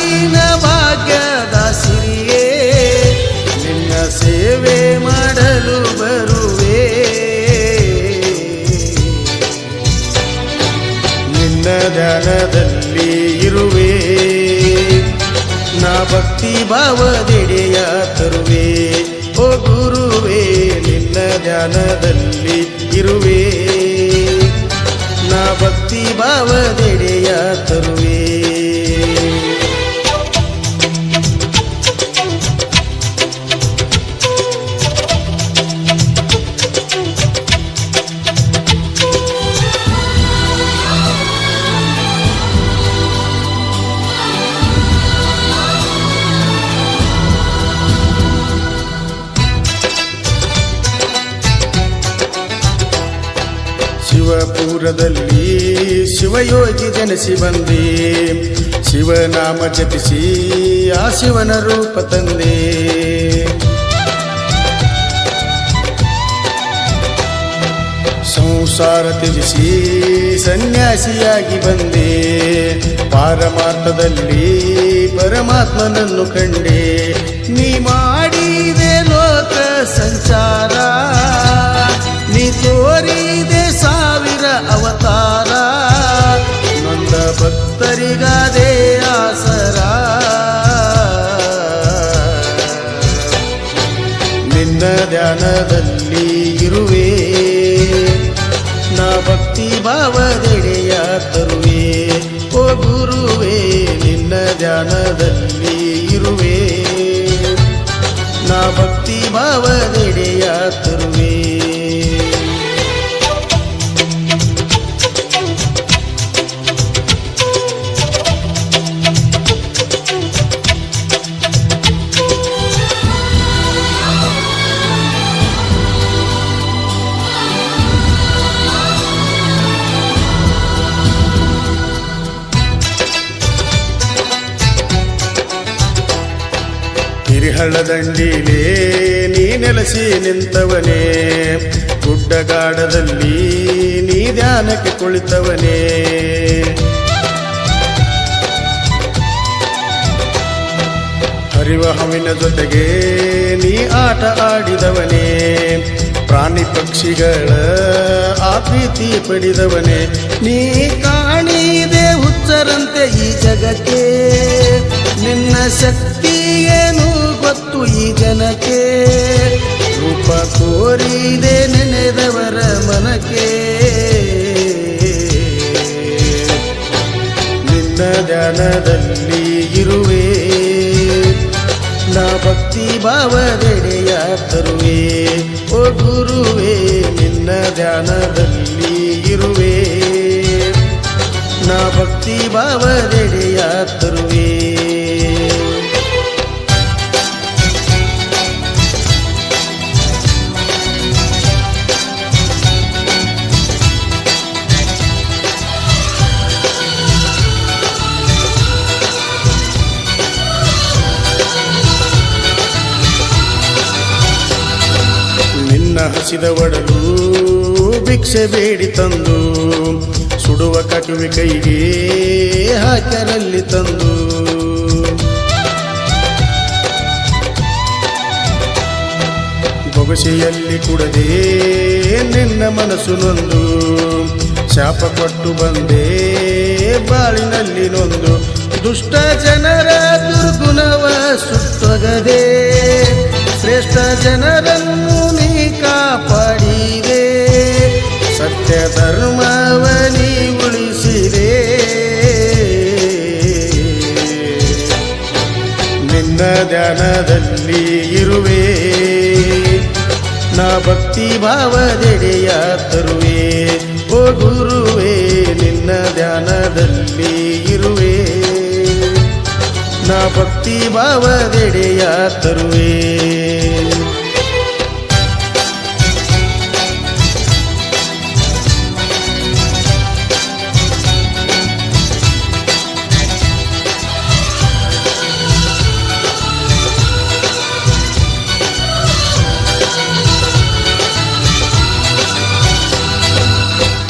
ನಾಡಿನ ಭಾಗ್ಯದ ಸಿರಿಯೇ ನಿನ್ನ ಸೇವೆ ಮಾಡಲು ಬರುವೆ. ನಿನ್ನ ಧ್ಯಾನದಲ್ಲಿ ಇರುವೆ, ನಾ ಭಕ್ತಿ ಭಾವದೆಡೆಯ ತರುವೆ. ಓ ಗುರುವೇ ನಿನ್ನ ಧ್ಯಾನದಲ್ಲಿ ಇರುವೆ, ನಾ ಭಕ್ತಿ ಭಾವದೆಡೆಯ ತರುವೆ. ಶಿವಪುರದಲ್ಲಿ ಶಿವಯೋಗಿ ಜನಿಸಿ ಬಂದೆ, ಶಿವನಾಮ ಜಪಿಸಿ ಆ ಶಿವನ ರೂಪ ತಂದೆ. ಸಂಸಾರ ತ್ಯಜಿಸಿ ಸನ್ಯಾಸಿಯಾಗಿ ಬಂದೆ, ಪಾರಮಾರ್ಥದಲ್ಲಿ ಪರಮಾತ್ಮನನ್ನು ಕಂಡೆ. ನೀ ಮಾಡಿದೆ ಲೋಕ ಸಂಚಾರ, ನೀ ತೋರಿದೆ ಸಾವಿರ ಅವತಾರ, ನೊಂದ ಭಕ್ತರಿಗಾದೆ ಆಸರ. ನಿನ್ನ ಧ್ಯಾನದಲ್ಲಿ ಇರುವೆ, ನಾ ಭಕ್ತಿ ಭಾವದೆಡೆಯ ತರುವೆ. ಓ ಗುರುವೇ ನಿನ್ನ ಧ್ಯಾನದಲ್ಲಿ ಇರುವೆ, ನಾ ಭಕ್ತಿ ಭಾವದೆಡೆಯ ತರುವೆ. ಹಿರಿಹಳ್ಳದಂಡಿಲೇ ನೀ ನೆಲೆಸಿ ನಿಂತವನೇ, ಗುಡ್ಡಗಾಡದಲ್ಲಿ ನೀ ಧ್ಯಾನಕ್ಕೆ ಕುಳಿತವನೇ. ಹರಿವ ಹವಿನ ಜೊತೆಗೆ ನೀ ಆಟ ಆಡಿದವನೇ, ಪ್ರಾಣಿ ಪಕ್ಷಿಗಳ ಆ ಪ್ರೀತಿ ಪಡೆದವನೇ. ನೀ ಕಾಣಿದೆ ಹುಚ್ಚರಂತೆ ಈ ಜಗಕ್ಕೆ, ನಿನ್ನ ಶಕ್ತಿ ಏನು ಗೊತ್ತು ಈ ಜನಕ್ಕೆ. ರೂಪ ತೋರಿದೆ ನೆನೆದವರ ಮನಕ್ಕೆ, ನಿನ್ನ ಧ್ಯಾನದಲ್ಲಿ ಇರುವೆ, ನಾ ಭಕ್ತಿ ಭಾವದೆಡೆಯ ತರುವೆ. ಓ ಗುರುವೇ ನಿನ್ನ ಧ್ಯಾನದಲ್ಲಿ ಇರುವೆ, ನಾ ಭಕ್ತಿ ಭಾವದೆಡೆಯ ತರುವೆ. ಹಸಿದ ಒಡಲು ಭಿಕ್ಷೆ ಬೇಡಿ ತಂದು, ಸುಡುವ ಕಟುವೆ ಕೈಗೆ ಹಾಕರಲ್ಲಿ ತಂದು. ಬೊಗಸೆಯಲ್ಲಿ ಕುಡದೆ ನಿನ್ನ ಮನಸ್ಸು ನೊಂದು, ಶಾಪ ಕೊಟ್ಟು ಬಂದೆ ಬಾಳಿನಲ್ಲಿ ನೊಂದು. ದುಷ್ಟ ಜನರ ದುರ್ಗುಣವ ಸುತ್ತೊಗದೆ, ಶ್ರೇಷ್ಠ ಜನರನ್ನು ನೀ ಕಾಪಾಡಿದೆ. ಸತ್ಯ ಧರ್ಮವ ನೀ ಉಳಿಸಿದೆ, ನಿನ್ನ ಧ್ಯಾನದಲ್ಲಿ ಇರುವೆ, ನಾ ಭಕ್ತಿ ಭಾವದೆಡೆಯ ತರುವೆ. ಓ ಗುರುವೇ ನಿನ್ನ ಧ್ಯಾನದಲ್ಲಿ ಇರುವೆ, ನಾ ಭಕ್ತಿ ಭಾವದೆಡೆಯ ತರುವೆ.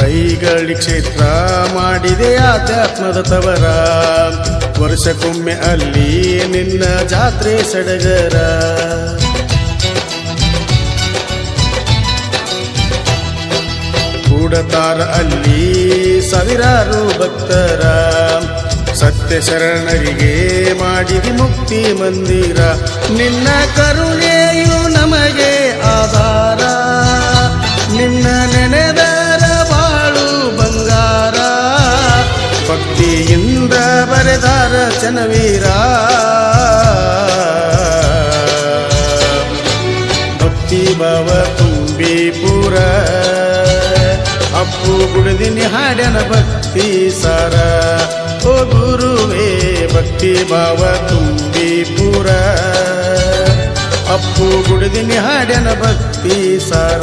ಕೈಗಳಿ ಕ್ಷೇತ್ರ ಮಾಡಿದೆ ಆಧ್ಯಾತ್ಮದ ತವರ, ವರ್ಷಕ್ಕೊಮ್ಮೆ ಅಲ್ಲಿ ನಿನ್ನ ಜಾತ್ರೆ ಸಡಗರ. ಕೂಡತಾರ ಅಲ್ಲಿ ಸಾವಿರಾರು ಭಕ್ತರ, ಸತ್ಯ ಶರಣರಿಗೆ ಮಾಡಿದಿ ಮುಕ್ತಿ ಮಂದಿರ. ನಿನ್ನ ಕರುಣೆಯು ನಮಗೆ ಆಧಾರ, ನಿನ್ನ ನೆನೆದರ ಬಾಳು ಬಂಗಾರ. ಭಕ್ತಿಯಿಂದ ಬರೆದಾರ ಚನ್ನವೀರ, ಭಕ್ತಿ ಭಾವ ತುಂಬಿ ಪೂರ. ಅಪ್ಪು ಗುಡಿದಿನಿ ಹಾಡ್ಯನ ಭಕ್ತಿ ಸಾರ. ಓ ಗುರುವೇ ಭಕ್ತಿ ಭಾವ ತುಂಬಿ ಪೂರ, ಅಪ್ಪು ಗುಡಿದಿನಿ ಹಾಡ್ಯನ ಭಕ್ತಿ ಸಾರ.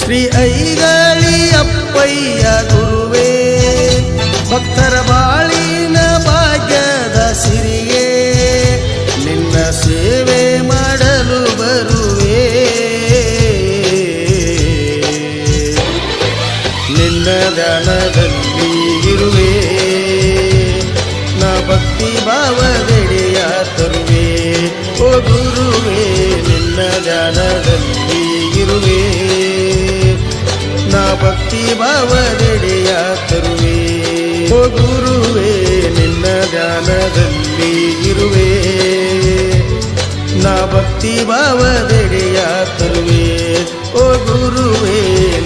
ಶ್ರೀ ಐಗಳಿ ಅಪ್ಪಯ್ಯ ಗುರುವೇ, ಭಕ್ತರ ಬಾಳಿನ ಭಾಗ್ಯದ ಸಿರಿಯೇ. ನಿನ್ನ ಸೇವೆ ಮಾಡಲು ಬರುವೆ, ನಿನ್ನ ಧ್ಯಾನದಲ್ಲಿ ಇರುವೆ. ನಾ ಭಕ್ತಿ ಭಾವದೆಡೆಯ ತರುವೆ. ಓ ಗುರುವೇ ನಿನ್ನ ಧ್ಯಾನದಲ್ಲಿ ಇರುವೆ, ನಾ ಭಕ್ತಿ ಭಾವದೆಡೆಯ ತರುವೆ. ಓ ಗುರುವೇ ನಿನ್ನ ಧ್ಯಾನದಲ್ಲಿ ಇರುವೆ, ನಾ ಭಕ್ತಿ ಭಾವದೆಡೆಯ ತರುವೆ. ಓ ಗುರುವೇ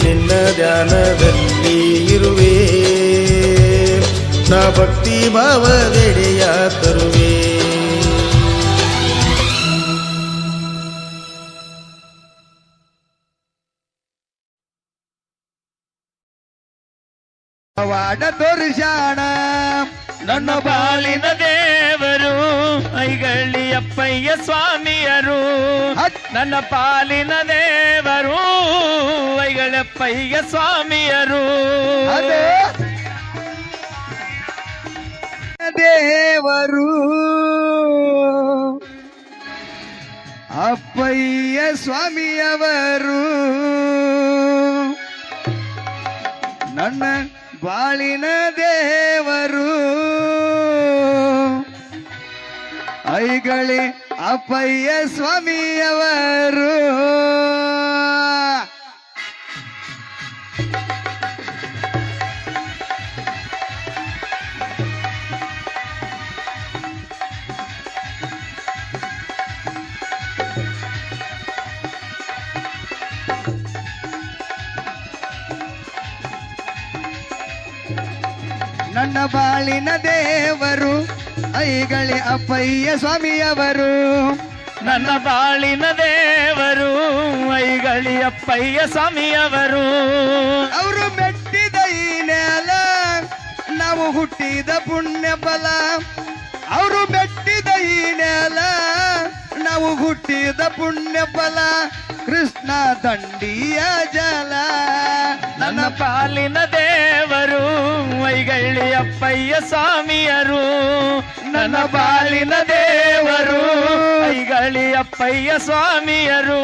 ನಿನ್ನ ಧ್ಯಾನದಲ್ಲಿ ಇರುವೆ, ನಾ ಭಕ್ತಿ ಭಾವದೆಡೆಯ ತರುವೆ. ವಾಡ ತೋರಿಸಾಣ ನನ್ನ ಬಾಳಿನ ದೇವರು ಐಗಳ್ಳಿ ಅಪ್ಪಯ್ಯ ಸ್ವಾಮಿಯರು. ನನ್ನ ಪಾಲಿನ ದೇವರು ಐಗಳಪ್ಪಯ್ಯ ಸ್ವಾಮಿಯರು. ದೇವರು ಅಪ್ಪಯ್ಯ ಸ್ವಾಮಿಯವರು, ನನ್ನ ಬಾಳಿನ ದೇವರು ಐಗಳಿ ಅಪ್ಪಯ್ಯ ಸ್ವಾಮಿಯವರು. ನನ್ನ ಬಾಳಿನ ದೇವರು ಐಗಳಿ ಅಪ್ಪಯ್ಯ ಸ್ವಾಮಿಯವರು. ನನ್ನ ಬಾಳಿನ ದೇವರು ಐಗಳಿ ಅಪ್ಪಯ್ಯ ಸ್ವಾಮಿಯವರು. ಅವರು ಮೆಟ್ಟಿದ ಈ ನೆಲ ನಾವು ಹುಟ್ಟಿದ ಪುಣ್ಯ ಫಲ. ಅವರು ಮೆಟ್ಟಿದ ಈ ನೆಲ ನಾವು ಹುಟ್ಟಿದ ಪುಣ್ಯ ಫಲ. ಕೃಷ್ಣ ದಂಡಿಯ ಜಲ. ನನ್ನ ಪಾಲಿನ ದೇವರು ಐಗಳ್ಳಿ ಅಪ್ಪಯ್ಯ ಸ್ವಾಮಿಯರು. ನನ್ನ ಬಾಳಿನ ದೇವರು ಐಗಳ್ಳಿ ಅಪ್ಪಯ್ಯ ಸ್ವಾಮಿಯರು.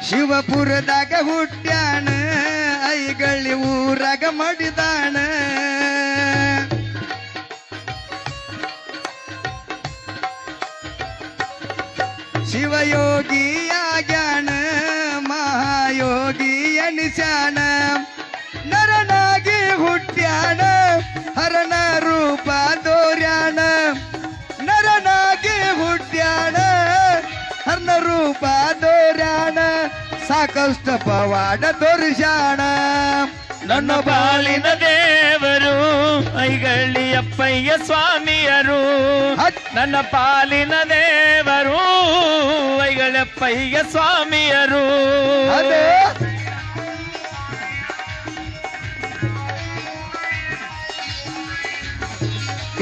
ಶಿವಪುರದಾಗ ಹುಟ್ಟ್ಯಾಣ ಐಗಳ್ಳಿ ಊರಾಗ ಮಾಡಿದಾಣ. ಶಿವಯೋಗಿಯಾಗ್ಯಾಣ ಮಹಾಯೋಗಿ ಎನಿಸ್ಯಾಣ. ನರನಾಗಿ ಹುಟ್ಟ್ಯಾಣ ಹರನ ರೂಪ ತೋರ್ಯಾಣ. ನರನಾಗಿ ಹುಟ್ಟ್ಯಾಣ ಹರನ ರೂಪ ತೋರ್ಯಾಣ. ಸಾಕಷ್ಟು ಪವಾಡ ತೋರಿಸ್ಯಾಣ. ನನ್ನ ಬಾಳಿನ ದೇವರು ಐಗಳ್ಳಿ ಅಪ್ಪಯ್ಯ ಸ್ವಾಮಿಯರು. ನನ್ನ ಪಾಲಿನ ದೇವರು ಐಗಳಪ್ಪಯ್ಯ ಸ್ವಾಮಿಯರು.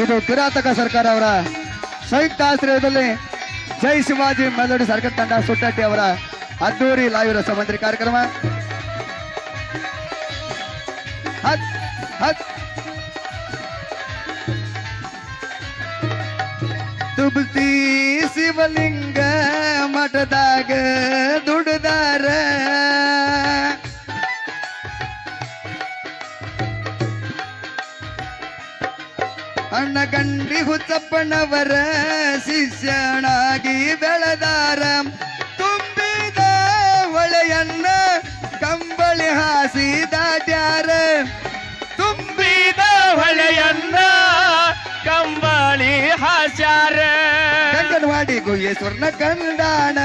ಇದು ಕಿರಾತಕ ಸರ್ಕಾರ ಅವರ ಸಂಯುಕ್ತ ಆಶ್ರಯದಲ್ಲಿ ಜೈ ಶಿವಾಜಿ ಮೆಲೋಡಿ ಸರ್ಕಲ್ ತಂಡ ಸುಟ್ಟಟ್ಟಿ ಅವರ ಅದ್ದೂರಿ ಲೈವ್ ರಸಮಂತ್ರಿ ಕಾರ್ಯಕ್ರಮ. ಹತ್ ಹತ್ ತುಬತಿ ಶಿವಲಿಂಗ ಮಠದಾಗ ದುಡ್ದಾರ ಅಣ್ಣ ಗಂಡಿ ಹುಚ್ಚಪ್ಪನವರ ಶಿಷ್ಯನಾಗಿ ಬೆಳೆದಾರ. ತುಂಬಿದ ಹೊಳೆಯನ್ನ ಕಂಬಳಿ ಹಾಸಿ ದಾಟ್ಯಾರ. ತುಂಬಿದ ಹೊಳೆಯನ್ನ ಕಂಬಳಿ ಹಾಸ್ಯಾರ. ಅಂಗನವಾಡಿ ಗುಹೇಶ್ವರನ ಕಂಡಾಣ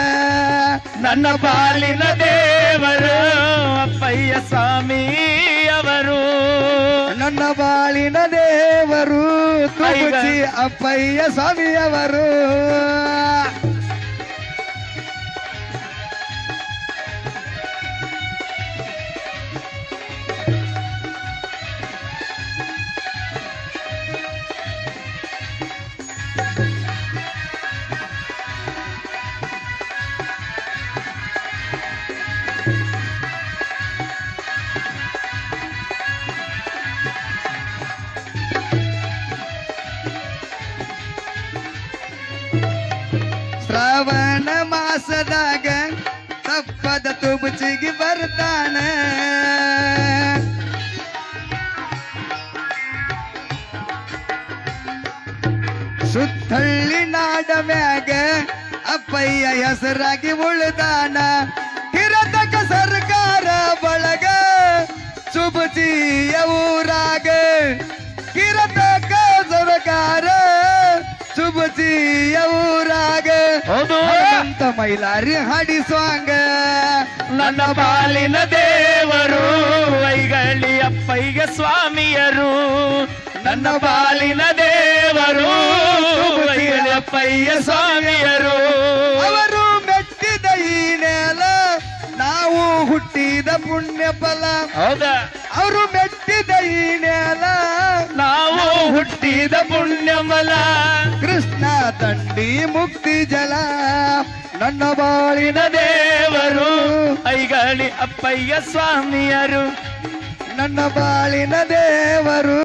ನನ್ನ ಬಾಲಿನ ದೇವರು ಅಪ್ಪಯ್ಯ ಸ್ವಾಮಿ ಅವರು. ನನ್ನ ಬಾಳಿನ ದೇವರು ತುಬಚಿ ಅಪ್ಪಯ್ಯ ಸ್ವಾಮಿಯವರು. ಶ್ರಾವಣ ಮಾಸದಾಗ ತಪ್ಪದ ತುಬಚಿಗೆ ಬರ್ತಾನ. ಸುತ್ತಳ್ಳಿ ನಾಡ ಮ್ಯಾಗ ಅಪ್ಪಯ್ಯ ಹೆಸರಾಗಿ ಉಳಿದಾನ. ಕಿರತಕ ಸರ್ಕಾರ ಬಳಗ ಸುಬಚಿಯ ಊರಾಗ. ಕಿರತಕ ಸರ್ಕಾರ ಸುಬಚಿಯ ಊರಾಗ. ಅಂತ ಮೈಲಾರಿ ಹಾಡಿಸುವಂಗ ನನ್ನ ಬಾಲಿನ ದೇವರು ಐಗಳಿ ಅಪ್ಪಯ್ಯ ಸ್ವಾಮಿಯರು. ನನ್ನ ಬಾಲಿನ ದೇವರು ಐಗಳಿ ಅಪ್ಪಯ್ಯ ಸ್ವಾಮಿಯರು. ಅವರು ಮೆಟ್ಟಿದ ಈ ನೆಲ ನಾವು ಹುಟ್ಟಿದ ಪುಣ್ಯ ಫಲ. ಹೌದಾ? ಅವರು ಮೆಟ್ಟಿದ ಈ ನೆಲ ನಾವು ಹುಟ್ಟಿದ ಪುಣ್ಯಮಲ. ಕೃಷ್ಣ ತಂಡಿ ಮುಕ್ತಿ ಜಲ. ನನ್ನ ಬಾಳಿನ ದೇವರು ಐಗಳಿ ಅಪ್ಪಯ್ಯ ಸ್ವಾಮಿಯರು. ನನ್ನ ಬಾಳಿನ ದೇವರು.